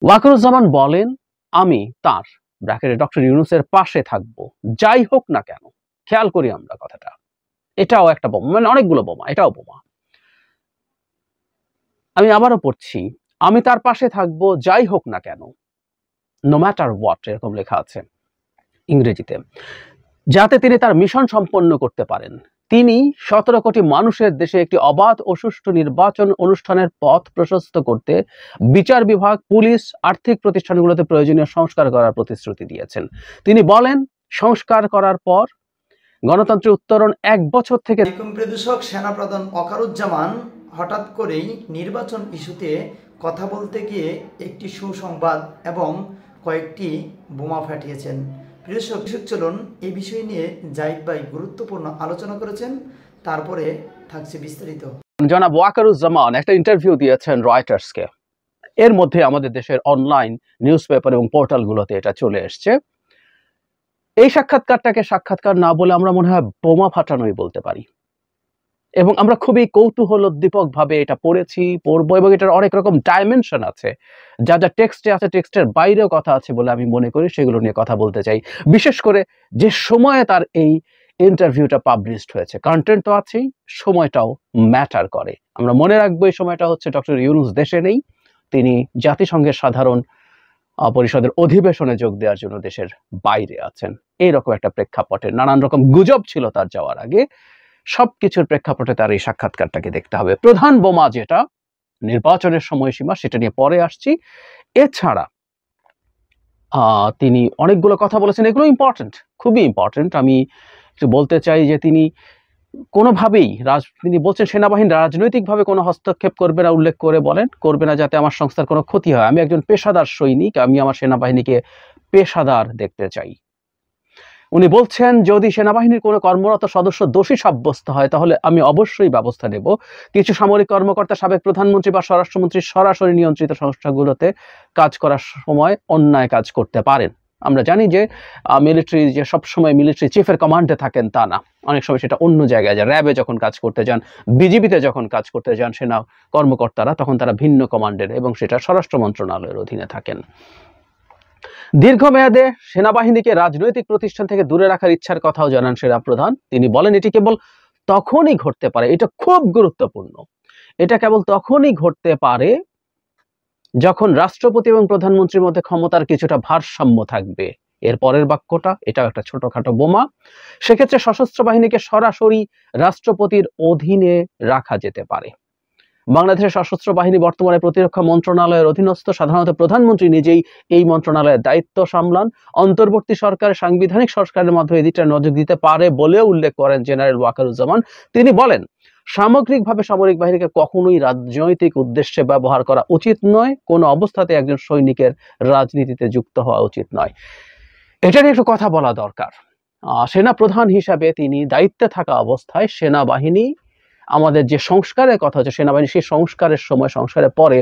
ওয়াকারুজ্জামান বলেন, আমি তার ব্র্যাকেটে ডক্টর ইউনূসের পাশে থাকবো যাই হোক না কেন। খেয়াল করি আমরা কথাটা, এটাও একটা বোমা, মানে অনেকগুলো বোমা, এটাও বোমা। আমি আবারও পড়ছি, আমি তার পাশে থাকবো যাই হোক না কেন, নো ম্যাটার হোয়াট, এরকম লেখা আছে ইংরেজিতে, যাতে তিনি তার মিশন সম্পন্ন করতে পারেন। তিনি 17 কোটি মানুষের দেশে একটি অবাধ ও সুষ্ঠু নির্বাচন অনুষ্ঠানের পথ প্রশস্ত করতে বিচার বিভাগ, পুলিশ, আর্থিক প্রতিষ্ঠানগুলোতে প্রয়োজনীয় সংস্কার করার প্রতিশ্রুতি দিয়েছেন। তিনি বলেন, সংস্কার করার পর গণতন্ত্রের উত্তরণ 1 বছর থেকে। প্রদূষক সেনাপ্রধান ওয়াকারুজ্জামান হঠাৎ করেই নির্বাচন ইস্যুতে কথা বলতে গিয়ে একটি সুসংবাদ এবং কয়েকটি বোমা ফাটিয়েছেন। প্রদূষক চলুন এই বিষয় নিয়ে জাহিদ ভাই গুরুত্বপূর্ণ আলোচনা করেছেন, তারপরে থাকছে বিস্তারিত। জনাব ওয়াকারুজ্জামান একটা ইন্টারভিউ দিয়েছেন রয়টার্সকে। এর মধ্যে আমাদের দেশের অনলাইন নিউজ পেপার এবং পোর্টালগুলোতে এটা চলে এসছে। এই সাক্ষাৎকারটাকে সাক্ষাৎকার না বলে আমরা মনে হয় বোমা ফাটানোই বলতে পারি, এবং আমরা খুবই কৌতূহলোদ্দীপক ভাবে এটা পড়েছি, পড়বো, এবং এটার অনেক রকম ডাইমেনশন আছে, যা যা টেক্সটে আছে, টেক্সটের বাইরেও কথা আছে বলে আমি মনে করি, সেগুলো নিয়ে কথা বলতে চাই। বিশেষ করে যে সময়ে তার এই ইন্টারভিউটা পাবলিশড হয়েছে, কন্টেন্ট তো আছেই, সময়টাও ম্যাটার করে। আমরা মনে রাখবো এই সময়টা হচ্ছে ডক্টর ইউনূস দেশে নেই, তিনি জাতিসংঘের সাধারণ পরিষদের অধিবেশনে যোগ দেওয়ার জন্য দেশের বাইরে আছেন। এইরকম একটা প্রেক্ষাপটে নানান রকম গুজব ছিল তার যাওয়ার আগে, সবকিছুর প্রেক্ষাপটে তার এই সাক্ষাৎকারটাকে দেখতে হবে। প্রধান বোমা যেটা নির্বাচনের সময়সীমা, সেটা নিয়ে পরে আসছি। এছাড়া তিনি অনেকগুলো কথা বলেছেন, এগুলো ইম্পর্টেন্ট, খুবই ইম্পর্টেন্ট। আমি একটু বলতে চাই যে তিনি কোনোভাবেই তিনি বলছেন সেনাবাহিনী রাজনৈতিকভাবে কোনো হস্তক্ষেপ করবে না, উল্লেখ করে বলেন করবে না যাতে আমার সংস্থার কোনো ক্ষতি হয়। আমি একজন পেশাদার সৈনিক, আমি আমার সেনাবাহিনীকে পেশাদার দেখতে চাই। উনি বলছেন, যদি সেনাবাহিনীর কোনো কর্মরত সদস্য দোষী সাব্যস্ত হয় তাহলে আমি অবশ্যই ব্যবস্থা নেব। কিছু সামরিক কর্মকর্তা সাবেক প্রধানমন্ত্রী বা স্বরাষ্ট্রমন্ত্রী সরাসরি নিয়ন্ত্রিত সংস্থাগুলোতে কাজ করার সময় অন্যায় কাজ করতে পারেন। আমরা জানি যে মিলিটারি যে সবসময় মিলিটারি চিফের কমান্ডে থাকেন তা না, অনেক সময় সেটা অন্য জায়গায় যায়। র্যাবে যখন কাজ করতে যান, বিজিবিতে যখন কাজ করতে যান সেনা কর্মকর্তারা, তখন তারা ভিন্ন কমান্ডের, এবং সেটা স্বরাষ্ট্র মন্ত্রণালয়ের অধীনে থাকেন। দীর্ঘমেয়াদে সেনাবাহিনীকে রাজনৈতিক প্রতিষ্ঠান থেকে দূরে রাখার ইচ্ছার কথাও জানান সেনাপ্রধান। তিনি বলেন, এটি কেবল তখনই ঘটতে পারে, এটা খুব গুরুত্বপূর্ণ, এটা কেবল তখনই ঘটতে পারে যখন রাষ্ট্রপতি এবং প্রধানমন্ত্রীর মধ্যে ক্ষমতার কিছুটা ভারসাম্য থাকবে। এর পরের বাক্যটা, এটাও একটা ছোটখাটো বোমা। সেক্ষেত্রে সশস্ত্র বাহিনীকে সরাসরি রাষ্ট্রপতির অধীনে রাখা যেতে পারে। বাংলাদেশের সশস্ত্র বাহিনী বর্তমানে প্রতিরক্ষা মন্ত্রণালয়ের অধীনস্থ, সাধারণত প্রধানমন্ত্রী নিজেই এই মন্ত্রণালয়ের দায়িত্ব সামলান। অন্তর্বর্তী সরকার সাংবিধানিক সংস্কারের মাধ্যমে এদিকটা নজর দিতে পারে বলেও উল্লেখ করেন জেনারেল ওয়াকারুজ্জামান। তিনি বলেন, সামগ্রিকভাবে সামরিক বাহিনীকে কখনোই রাজনৈতিক উদ্দেশ্যে ব্যবহার করা উচিত নয়, কোনো অবস্থাতে একজন সৈনিকের রাজনীতিতে যুক্ত হওয়া উচিত নয়। এটা নিয়ে একটু কথা বলা দরকার। সেনা প্রধান হিসাবে তিনি দায়িত্বে থাকা অবস্থায় সেনাবাহিনী, আমাদের যে সংস্কারের কথা হচ্ছে সেনাবাহিনী, সেই সংস্কারের সময়, সংস্কারের পরে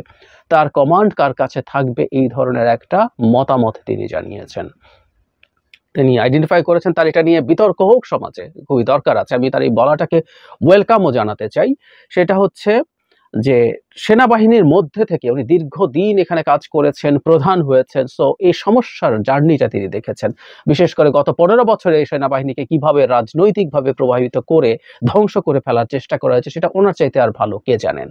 তার কমান্ড কার কাছে থাকবে, এই ধরনের একটা মতামত তিনি জানিয়েছেন, তিনি আইডেন্টিফাই করেছেন। তার এটা নিয়ে বিতর্ক হোক সমাজে, খুবই দরকার আছে। আমি তার এই বলাটাকে ওয়েলকামও জানাতে চাই। সেটা হচ্ছে যে সেনাবাহিনীর মধ্যে থেকে উনি দীর্ঘদিন এখানে কাজ করেছেন, প্রধান হয়েছেন, সো এই সমস্যার জার্নিটা তিনি দেখেছেন। বিশেষ করে গত 15 বছরে এই সেনাবাহিনীকে কিভাবে রাজনৈতিকভাবে প্রভাবিত করে ধ্বংস করে ফেলার চেষ্টা করা হয়েছে, সেটা ওনার চাইতে আর ভালো কে জানেন।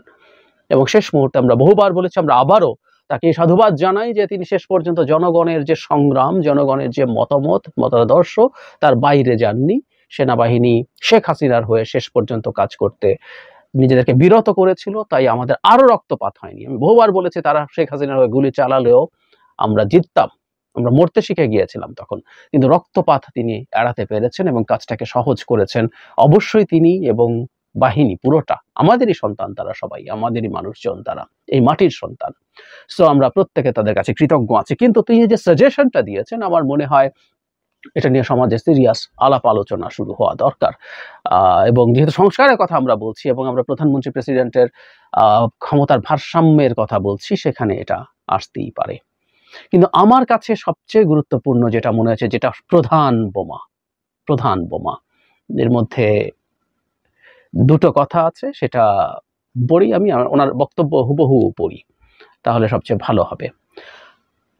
এবং শেষ মুহূর্তে আমরা বহুবার বলেছি, আমরা আবারও তাকে সাধুবাদ জানাই যে তিনি শেষ পর্যন্ত জনগণের যে সংগ্রাম, জনগণের যে মতাদর্শ, তার বাইরে যাননি। সেনাবাহিনী শেখ হাসিনার হয়ে শেষ পর্যন্ত কাজ করতে নিজেদেরকে বিরত করেছিল, তাই আমাদের আরো রক্তপাত হয়নি। আমি বহুবার বলেছি, তারা শেখ হাসিনার হয়ে গুলি চালালেও আমরা জিততাম, আমরা মরতে শিখে গিয়েছিলাম তখন, কিন্তু রক্তপাত তিনি এড়াতে পেরেছেন এবং কাজটাকে সহজ করেছেন। অবশ্যই তিনি এবং বাহিনী পুরোটা আমাদেরই সন্তান, তারা সবাই আমাদেরই মানুষজন, তারা এই মাটির সন্তান। সো আমরা প্রত্যেকে তাদের কাছে কৃতজ্ঞ আছি। কিন্তু তিনি যে সাজেশনটা দিয়েছেন, আমার মনে হয় এটা নিয়ে সমাজে সিরিয়াস আলাপ আলোচনা শুরু হওয়া দরকার। এবং যেহেতু সংস্কারের কথা আমরা বলছি এবং আমরা প্রধানমন্ত্রী প্রেসিডেন্টের ক্ষমতার ভারসাম্যের কথা বলছি, সেখানে এটা আসতেই পারে। কিন্তু আমার কাছে সবচেয়ে গুরুত্বপূর্ণ যেটা মনে হয়েছে, যেটা প্রধান বোমা, এর মধ্যে দুটো কথা আছে, সেটা পড়ি, আমি ওনার বক্তব্য হুবহু পড়ি, তাহলে সবচেয়ে ভালো হবে।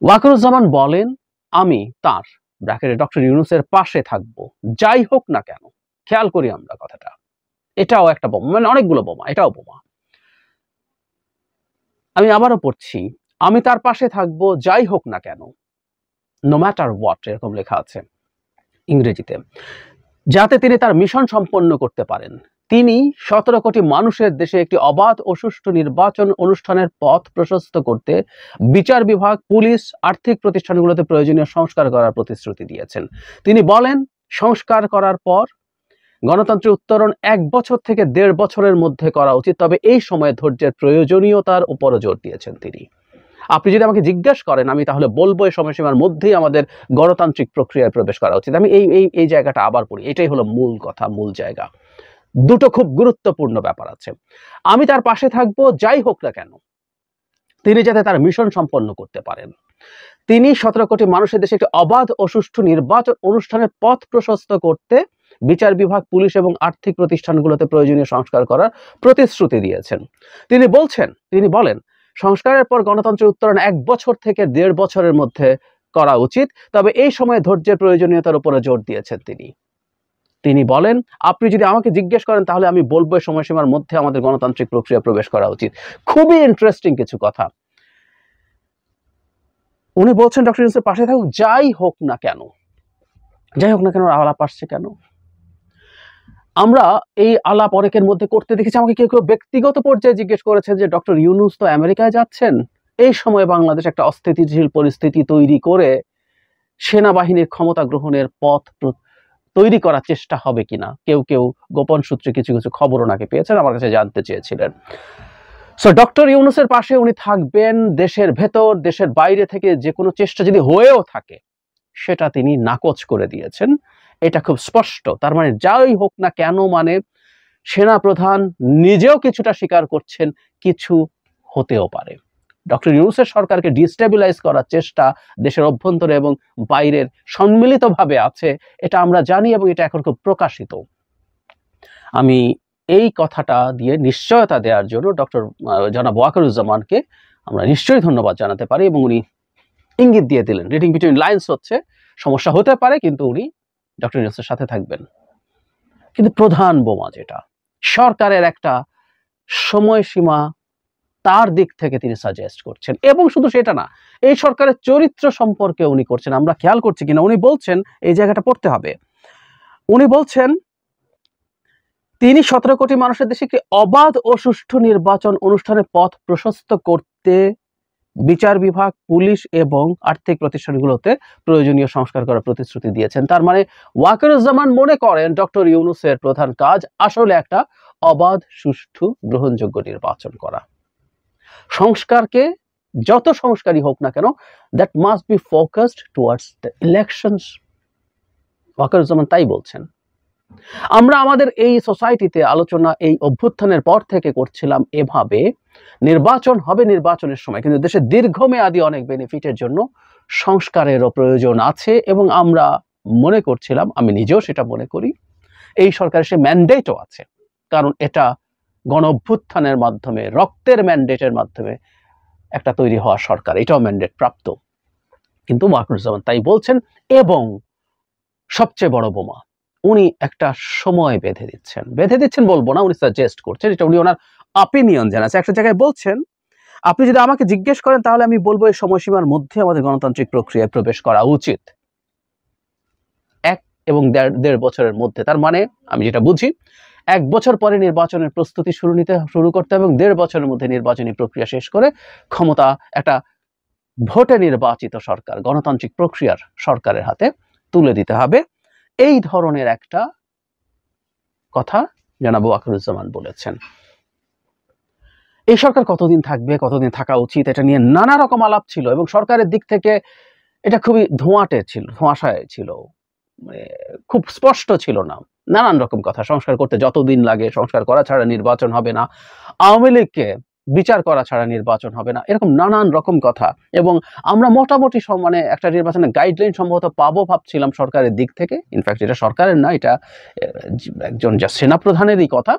ওয়াকারুজ্জামান বলেন, আমি তার ব্র্যাকেটে ডক্টর ইউনূসের পাশে থাকবো যাই হোক না কেন। খেয়াল করি আমরা কথাটা, এটাও একটা বোমা, মানে অনেকগুলো বোমা, এটাও বোমা। আমি আবারও পড়ছি, আমি তার পাশে থাকবো যাই হোক না কেন, নো ম্যাটার হোয়াট, এরকম লেখা আছে ইংরেজিতে, যাতে তিনি তার মিশন সম্পন্ন করতে পারেন। তিনি 17 কোটি মানুষের দেশে একটি অবাধ ও সুষ্ঠু নির্বাচন অনুষ্ঠানের পথ প্রশস্ত করতে বিচার বিভাগ, পুলিশ, আর্থিক প্রতিষ্ঠানগুলোতে প্রয়োজনীয় সংস্কার করার প্রতিশ্রুতি দিয়েছেন। তিনি বলেন, সংস্কার করার পর গণতন্ত্রের উত্তরণ 1 বছর থেকে 1.5 বছরের মধ্যে করা উচিত, তবে এই সময়ে ধৈর্যের প্রয়োজনীয়তার উপরও জোর দিয়েছেন তিনি। আপনি যদি আমাকে জিজ্ঞেস করেন, আমি তাহলে বলবো এই সময়সীমার মধ্যেই আমাদের গণতান্ত্রিক প্রক্রিয়ায় প্রবেশ করা উচিত। আমি এই জায়গাটা আবার পড়ি, এটাই হলো মূল কথা, মূল জায়গা। দুটো খুব গুরুত্বপূর্ণ ব্যাপার আছে। আমি তার পাশে থাকবো যাই হোক না কেন, তিনি যাতে তার মিশন সম্পন্ন করতে পারেন। তিনি 17 কোটি মানুষের দেশে একটি অবাধ ও সুষ্ঠু নির্বাচন অনুষ্ঠানের পথ প্রশস্ত করতে বিচার বিভাগ, পুলিশ এবং আর্থিক প্রতিষ্ঠানগুলোতে প্রয়োজনীয় সংস্কার করার প্রতিশ্রুতি দিয়েছেন। তিনি বলেন, সংস্কারের পর গণতন্ত্রের উত্তরণ 1 বছর থেকে 1.5 বছরের মধ্যে করা উচিত, তবে এই সময়ে ধৈর্যের প্রয়োজনীয়তার উপরে জোর দিয়েছেন তিনি বলেন, আপনি যদি আমাকে জিজ্ঞেস করেন তাহলে আমি বলবো এই সময়সীমার মধ্যে আমাদের গণতান্ত্রিক প্রক্রিয়া প্রবেশ করা উচিত। খুবই ইন্টারেস্টিং কিছু কথা উনি বলছেন, ডক্টর ইউনূসের পাশে থাকুক যাই হোক না কেন। যাই হোক না কেন আলাপ আসছে কেন? আমরা এই আলাপ অনেকের মধ্যে করতে দেখেছি। আমাকে কেউ ব্যক্তিগত পর্যায়ে জিজ্ঞেস করেছেন যে ডক্টর ইউনূস তো আমেরিকায় যাচ্ছেন, এই সময় বাংলাদেশ একটা অস্থিতিশীল পরিস্থিতি তৈরি করে সেনাবাহিনীর ক্ষমতা গ্রহণের পথ তৈরি করার চেষ্টা হবে কিনা। কেউ গোপন সূত্রে কিছু খবর ওনাকে পেয়েছেন, আমার কাছে জানতে চেয়েছিলেন। সো ডক্টর ইউনূসের পাশে উনি থাকবেন, দেশের ভেতর দেশের বাইরে থেকে যে কোনো চেষ্টা যদি হয়েও থাকে সেটা তিনি নাকচ করে দিয়েছেন, এটা খুব স্পষ্ট। তার মানে যাই হোক না কেন মানে সেনা প্রধান নিজেও কিছুটা স্বীকার করছেন কিছু হতেও পারে। ডক্টর ইউনূসের সরকারকে ডিস্টেবিলাইজ করার চেষ্টা দেশের অভ্যন্তরে এবং বাইরের সম্মিলিতভাবে আছে, এটা আমরা জানি এবং এটা এখন খুব প্রকাশিত। আমি এই কথাটা দিয়ে নিশ্চয়তা দেওয়ার জন্য জনাব ওয়াকারুজ্জামানকে আমরা নিশ্চয়ই ধন্যবাদ জানাতে পারি, এবং উনি ইঙ্গিত দিয়ে দিলেন, রিডিং বিটুইন লাইন্স হচ্ছে, সমস্যা হতে পারে কিন্তু উনি ডক্টর ইউনূসের সাথে থাকবেন। কিন্তু প্রধান বোমা যেটা, সরকারের একটা সময়সীমা তার দিক থেকে তিনি সাজেস্ট করছেন, এবং শুধু সেটা না, এই সরকারের চরিত্র সম্পর্কে উনি করছেন, আমরা খেয়াল করছি কিনা। উনি বলছেন, এই জায়গাটা পড়তে হবে, উনি বলছেন তিনি 17 কোটি মানুষের দেশে একটি অবাধ ও সুষ্ঠু নির্বাচন অনুষ্ঠানের পথ প্রশস্ত করতে বিচার বিভাগ, পুলিশ এবং আর্থিক প্রতিষ্ঠানগুলোতে প্রয়োজনীয় সংস্কার করার প্রতিশ্রুতি দিয়েছেন। তার মানে ওয়াকারুজ্জামান মনে করেন ডক্টর ইউনূসের প্রধান কাজ আসলে একটা অবাধ, সুষ্ঠু, গ্রহণযোগ্য নির্বাচন করা। সংস্কারকে যত সংস্কারই হোক না কেন, that must be focused towards the elections. Wakeruzzaman তাই বলছেন। আমরা আমাদের এই সোসাইটিতে আলোচনা এই অভ্যুত্থানের পর থেকে করছিলাম এভাবে, নির্বাচন হবে নির্বাচনের সময়, কিন্তু দেশের দীর্ঘমেয়াদী অনেক বেনিফিটের জন্য সংস্কারেরও প্রয়োজন আছে, এবং আমরা মনে করছিলাম, আমি নিজেও সেটা মনে করি, এই সরকারের সে ম্যান্ডেটও আছে, কারণ এটা গণ অভ্যুত্থানের মাধ্যমে, রক্তের ম্যান্ডেটের মাধ্যমে একটা তৈরি হওয়া সরকার, এটাও ম্যান্ডেট প্রাপ্ত। কিন্তু ওয়াকারুজ্জামান তাই বলছেন, এবং সবচেয়ে বড় বোমা, উনি একটা সময় বেঁধে দিচ্ছেন বলবো না, উনি সাজেস্ট করছেন, এটা উনি ওনার অপিনিয়ন জানাচ্ছেন। একটা জায়গায় বলছেন, আপনি যদি আমাকে জিজ্ঞেস করেন তাহলে আমি বলবো এই সময়সীমার মধ্যে আমাদের গণতান্ত্রিক প্রক্রিয়ায় প্রবেশ করা উচিত, 1 এবং 1.5 বছরের মধ্যে। তার মানে আমি যেটা বুঝি, 1 বছর পরে নির্বাচনের প্রস্তুতি শুরু করতে হবে, এবং 1.5 বছরের মধ্যে নির্বাচনী প্রক্রিয়া শেষ করে ক্ষমতা একটা ভোটে নির্বাচিত সরকার, গণতান্ত্রিক প্রক্রিয়ার সরকারের হাতে তুলে দিতে হবে। এই ধরনের একটা কথা জনাব ওয়াকারুজ্জামান বলেছেন। এই সরকার কতদিন থাকবে, কতদিন থাকা উচিত, এটা নিয়ে নানা রকম আলাপ ছিল, এবং সরকারের দিক থেকে এটা খুবই ধোঁয়াশায় ছিল, মানে খুব স্পষ্ট ছিল না। নানান রকম কথা, সংস্কার করতে যতদিন লাগে, সংস্কার করা ছাড়া নির্বাচন হবে না, আওয়ামী লীগকে বিচার করা ছাড়া নির্বাচন হবে না, এরকম নানান রকম কথা। এবং আমরা মোটামুটি মানে একটা নির্বাচনের গাইডলাইন সম্ভবত পাবো ভাবছিলাম সরকারের দিক থেকে। ইনফ্যাক্ট এটা সরকারের না, এটা একজন সেনাপ্রধানেরই কথা।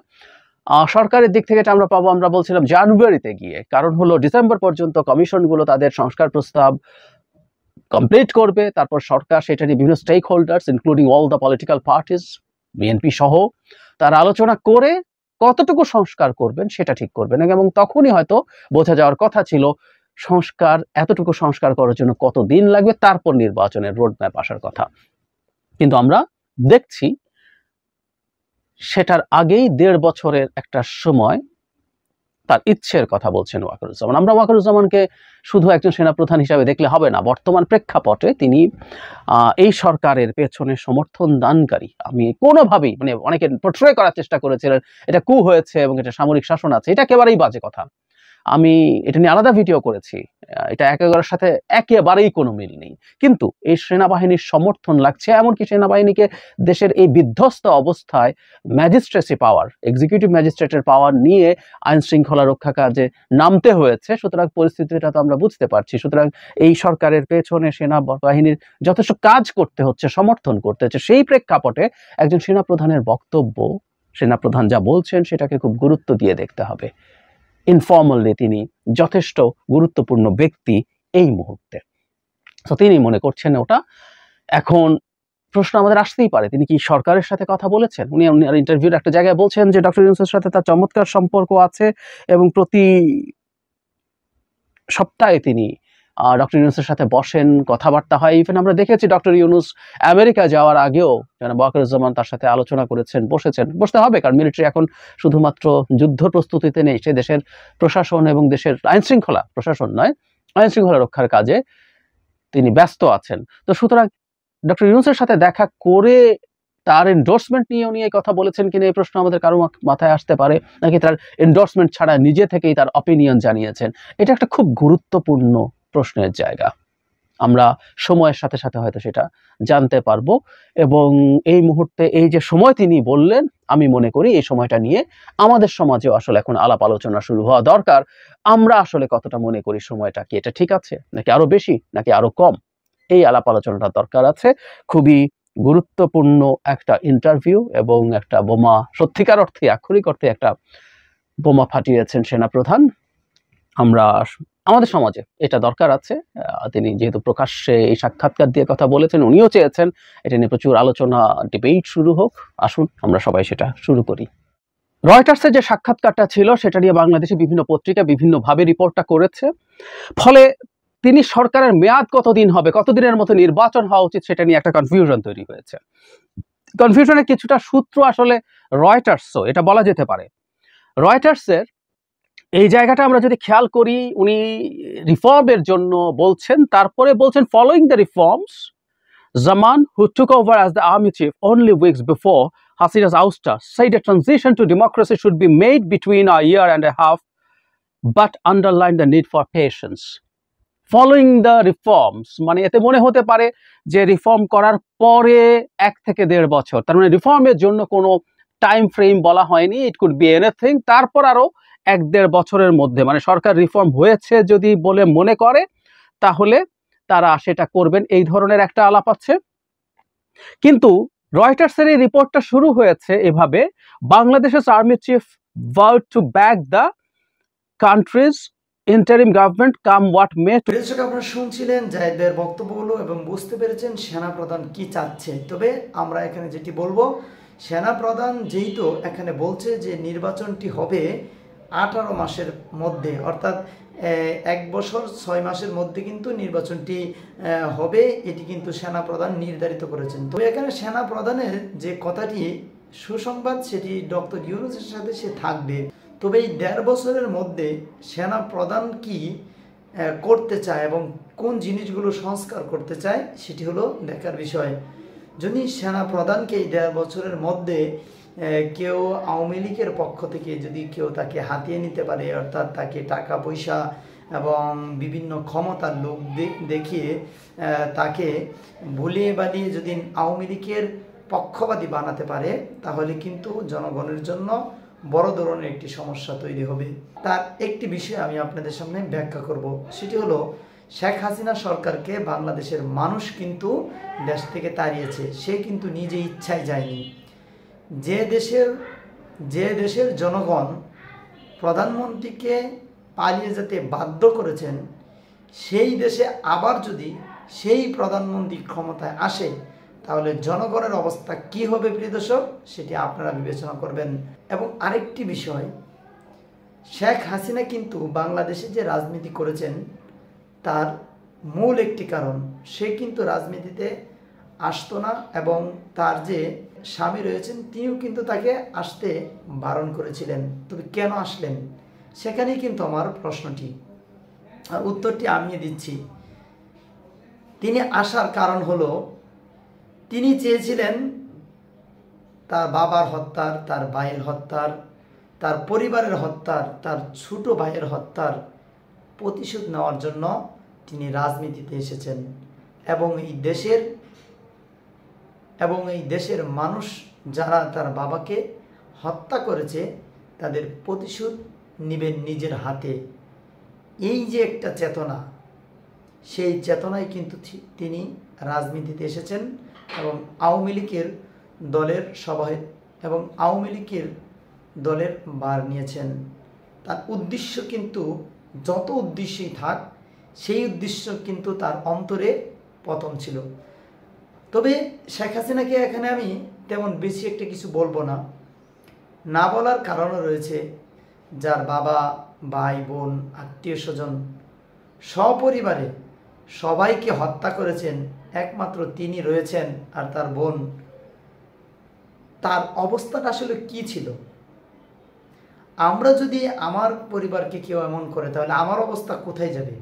সরকারের দিক থেকে এটা আমরা পাবো, আমরা বলছিলাম জানুয়ারিতে গিয়ে, কারণ হলো ডিসেম্বর পর্যন্ত কমিশনগুলো তাদের সংস্কার প্রস্তাব কমপ্লিট করবে, তারপর সরকার সেটা নিয়ে বিভিন্ন stake holders including all the political parties, BNP সহ, তারা আলোচনা করে কতটুকু সংস্কার করবেন সেটা ঠিক করবেন, এবং তখনই হয়তো বোঝা যাওয়ার কথা ছিল এতটুকু সংস্কার করার জন্য কত দিন লাগবে, তারপর নির্বাচনের রোডম্যাপ আসার কথা। কিন্তু আমরা দেখছি সেটার আগেই 1.5 বছরের একটা সময় তার ইচ্ছের কথা বলছেন ওয়াকারুজ্জামান। আমরা ওয়াকারুজ্জামানকে শুধু একজন সেনাপ্রধান হিসাবে দেখলে হবে না, বর্তমান প্রেক্ষাপটে তিনি এই সরকারের পেছনে সমর্থন দানকারী। আমি কোনোভাবেই, মানে অনেকে পোট্রে করার চেষ্টা করেছিলেন এটা কু হয়েছে এবং এটা সামরিক শাসন আছে, এটা একেবারেই বাজে কথা। আমি এটা নিয়ে আলাদা ভিডিও করেছি, এটা একেবারের সাথে একেবারেই কোনো মিল নেই। কিন্তু এই সেনাবাহিনীর সমর্থন লাগছে, এমনকি সেনাবাহিনীকে দেশের এই বিধ্বস্ত অবস্থায় ম্যাজিস্ট্রেসি পাওয়ার, এক্সিকিউটিভ ম্যাজিস্ট্রেটের পাওয়ার নিয়ে আইন শৃঙ্খলা রক্ষা কাজে নামতে হয়েছে। সুতরাং পরিস্থিতিটা তো আমরা বুঝতে পারছি। সুতরাং এই সরকারের পেছনে সেনাবাহিনীর যথেষ্ট কাজ করতে হচ্ছে, সমর্থন করতে হচ্ছে। সেই প্রেক্ষাপটে একজন সেনাপ্রধানের বক্তব্য, সেনাপ্রধান যা বলছেন সেটাকে খুব গুরুত্ব দিয়ে দেখতে হবে। ইনফর্মালি তিনি যথেষ্ট গুরুত্বপূর্ণ ব্যক্তি এই মুহূর্তে, তো তিনি মনে করছেন ওটা। এখন প্রশ্ন আমাদের আসতেই পারে, তিনি কি সরকারের সাথে কথা বলেছেন? উনি ইন্টারভিউর একটা জায়গায় বলছেন যে ডক্টর ইউনূসের সাথে তার চমৎকার সম্পর্ক আছে এবং প্রতি সপ্তাহে তিনি ডক্টর ইউনূসের সাথে বসেন, কথাবার্তা হয়। ইভেন আমরা দেখেছি ডক্টর ইউনূস আমেরিকা যাওয়ার আগেও জনাব ওয়াকারুজ্জামান তার সাথে আলোচনা করেছেন, বসতে হবে, কারণ মিলিটারি এখন শুধুমাত্র যুদ্ধ প্রস্তুতিতে নেই, সে দেশের প্রশাসন এবং দেশের আইন শৃঙ্খলা, প্রশাসন নয়, আইন শৃঙ্খলা রক্ষার কাজে তিনি ব্যস্ত আছেন। তো সুতরাং ডক্টর ইউনূসের সাথে দেখা করে তার এন্ডোর্সমেন্ট নিয়ে উনি এই কথা বলেছেন কিনা এই প্রশ্ন আমাদের কারো মাথায় আসতে পারে, নাকি তার এন্ডোর্সমেন্ট ছাড়া নিজে থেকেই তার অপিনিয়ন জানিয়েছেন। এটা একটা খুব গুরুত্বপূর্ণ প্রশ্নের জায়গা। আমরা সময়ের সাথে সাথে হয়তো সেটা জানতে পারবো। এবং এই মুহূর্তে এই যে সময় তিনি বললেন, আমি মনে করি এই সময়টা নিয়ে আমাদের সমাজেও আসলে এখন আলাপ আলোচনা শুরু হওয়া দরকার। আমরা আসলে কতটা মনে করি সময়টা কি এটা ঠিক আছে, নাকি আরো বেশি, নাকি আরো কম, এই আলাপ আলোচনাটা দরকার আছে। খুবই গুরুত্বপূর্ণ একটা ইন্টারভিউ এবং একটা বোমা, সত্যিকার অর্থে আক্ষরিক অর্থে একটা বোমা ফাটিয়েছেন সেনাপ্রধান। আমাদের সমাজে এটা দরকার আছে। তিনি যেহেতু প্রকাশ্যে এই সাক্ষাৎকার দিয়ে কথা বলেছেন, উনিও চেয়েছেন এটা নিয়ে প্রচুর আলোচনা, ডিবেট শুরু হোক। আসুন আমরা সবাই সেটা শুরু করি। রয়টার্সের যে সাক্ষাৎকারটা ছিল সেটা নিয়ে বাংলাদেশে বিভিন্ন পত্রিকা বিভিন্নভাবে রিপোর্টটা করেছে। ফলে তিনি সরকারের মেয়াদ কতদিন হবে, কতদিনের মতো নির্বাচন হওয়া উচিত, সেটা নিয়ে একটা কনফিউশন তৈরি হয়েছে। কনফিউশনের কিছুটা সূত্র আসলে রয়টার্সও, এটা বলা যেতে পারে। রয়টার্সের এই জায়গাটা আমরা যদি খেয়াল করি, উনি রিফর্মের জন্য বলছেন, তারপরে বলছেন following the reforms, Zaman, who took over as the army chief only weeks before Hasina's ouster, said a transition to democracy should be made between a year and a half, but underlined the need for patience. Following the reforms, মানে এতে মনে হতে পারে যে reform করার পরে 1 থেকে 1.5 বছর, তার মানে রিফর্মের জন্য কোনো টাইম ফ্রেম বলা হয়নি, ইট কুড বি এনিথিং। তারপর আরো 1-1.5 বছরের মধ্যে, মানে সরকার রিফর্ম হয়েছে যদি বলে মনে করে তাহলে তারা সেটা করবেন, এই ধরনের একটা আলাপ আছে। কিন্তু রয়টার্সের এই রিপোর্টটা শুরু হয়েছে এভাবে, বাংলাদেশের army chief vowed to back the country's interim government come what may. দর্শক, আপনারা শুনছিলেন জাহিদের বক্তব্যগুলো এবং বুঝতে পেরেছেন সেনাপ্রধান কি চাচ্ছে। তবে আমরা এখানে যেটি বলবো, সেনাপ্রধান যেহেতু এখানে বলছে যে নির্বাচনটি হবে 18 মাসের মধ্যে, অর্থাৎ 1 বছর 6 মাসের মধ্যে কিন্তু নির্বাচনটি হবে, এটি কিন্তু সেনাপ্রধান নির্ধারিত করেছেন। তো এখানে সেনাপ্রধানের যে কথাটি সুসংবাদ, সেটি ডক্টর ইউনূসের সাথে সে থাকবে। তবে এই 1.5 বছরের মধ্যে সেনাপ্রধান কি করতে চায় এবং কোন জিনিসগুলো সংস্কার করতে চায় সেটি হলো দেখার বিষয়। যদি সেনাপ্রধানকে এই 1.5 বছরের মধ্যে কেউ আওয়ামী লীগের পক্ষ থেকে যদি কেউ তাকে হাতিয়ে নিতে পারে, অর্থাৎ তাকে টাকা পয়সা এবং বিভিন্ন ক্ষমতার লোক দেখিয়ে তাকে ভুলিয়ে বানিয়ে যদি আওয়ামী লীগের পক্ষপাতী বানাতে পারে, তাহলে কিন্তু জনগণের জন্য বড় ধরনের একটি সমস্যা তৈরি হবে। তার একটি বিষয় আমি আপনাদের সামনে ব্যাখ্যা করব, সেটি হলো শেখ হাসিনা সরকারকে বাংলাদেশের মানুষ কিন্তু দেশ থেকে তাড়িয়েছে, সে কিন্তু নিজে ইচ্ছায় যায়নি। যে দেশের জনগণ প্রধানমন্ত্রীকে পালিয়ে যেতে বাধ্য করেছেন, সেই দেশে আবার যদি সেই প্রধানমন্ত্রী ক্ষমতায় আসে তাহলে জনগণের অবস্থা কি হবে প্রিয় দর্শক, সেটি আপনারা বিবেচনা করবেন। এবং আরেকটি বিষয়, শেখ হাসিনা কিন্তু বাংলাদেশে যে রাজনীতি করেছেন তার মূল একটি কারণ, সে কিন্তু রাজনীতিতে আসতো না এবং তার যে স্বামী রয়েছেন তিনিও কিন্তু তাকে আসতে বারণ করেছিলেন। তবে কেন আসলেন, সেখানেই কিন্তু আমার প্রশ্নটি, আর উত্তরটি আমি দিচ্ছি। তিনি আসার কারণ হলো তিনি চেয়েছিলেন তার বাবার হত্যার, তার ভাইয়ের হত্যার, তার পরিবারের হত্যার, তার ছোট ভাইয়ের হত্যার প্রতিশোধ নেওয়ার জন্য তিনি রাজনীতিতে এসেছেন এবং এই দেশের মানুষ যারা তার বাবাকে হত্যা করেছে তাদের প্রতিশোধ নেবেন নিজের হাতে। এই যে একটা চেতনা, সেই চেতনায় কিন্তু তিনি রাজনীতিতে এসেছেন এবং আওয়ামী লীগের দলের সভায় এবং আওয়ামী লীগের দলের ভার নিয়েছেন। তার উদ্দেশ্য কিন্তু যত উদ্দেশ্যই থাক, সেই উদ্দেশ্য কিন্তু তার অন্তরে পতন ছিল। তবে শেখ হাসিনাকে এখানে আমি তেমন বেশি একটা কিছু বলবো না, না বলার কারণও রয়েছে। যার বাবা, ভাই, বোন, আত্মীয় স্বজন সপরিবারে সবাইকে হত্যা করেছেন, একমাত্র তিনি রয়েছেন আর তার বোন, তার অবস্থাটা আসলে কি ছিল? আমরা যদি আমার পরিবারকে কেউ এমন করে তাহলে আমার অবস্থা কোথায় যাবে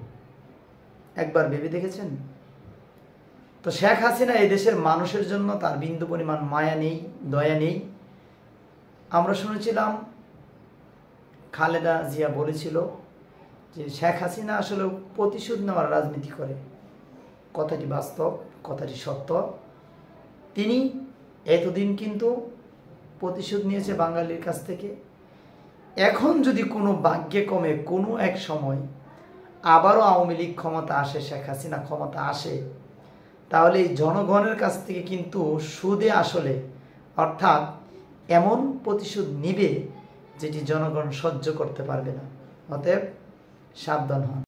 একবার ভেবে দেখেছেন? তো শেখ হাসিনা এই দেশের মানুষের জন্য তার বিন্দু পরিমাণ মায়া নেই, দয়া নেই। আমরা শুনেছিলাম খালেদা জিয়া বলেছিল যে শেখ হাসিনা আসলে প্রতিশোধ নেওয়ার রাজনীতি করে। কথাটি বাস্তব, কথাটি সত্য। তিনি এতদিন কিন্তু প্রতিশোধ নিয়েছে বাঙালির কাছ থেকে। এখন যদি কোনো ভাগ্যে কমে কোনো এক সময় আবারও আওয়ামী লীগ ক্ষমতা আসে, শেখ হাসিনা ক্ষমতা আসে, তাহলে এই জনগণের কাছ থেকে কিন্তু সুদে আসলে অর্থাৎ এমন প্রতিশোধ নিবে যেটি জনগণ সহ্য করতে পারবে না। অতএব সাবধান হন।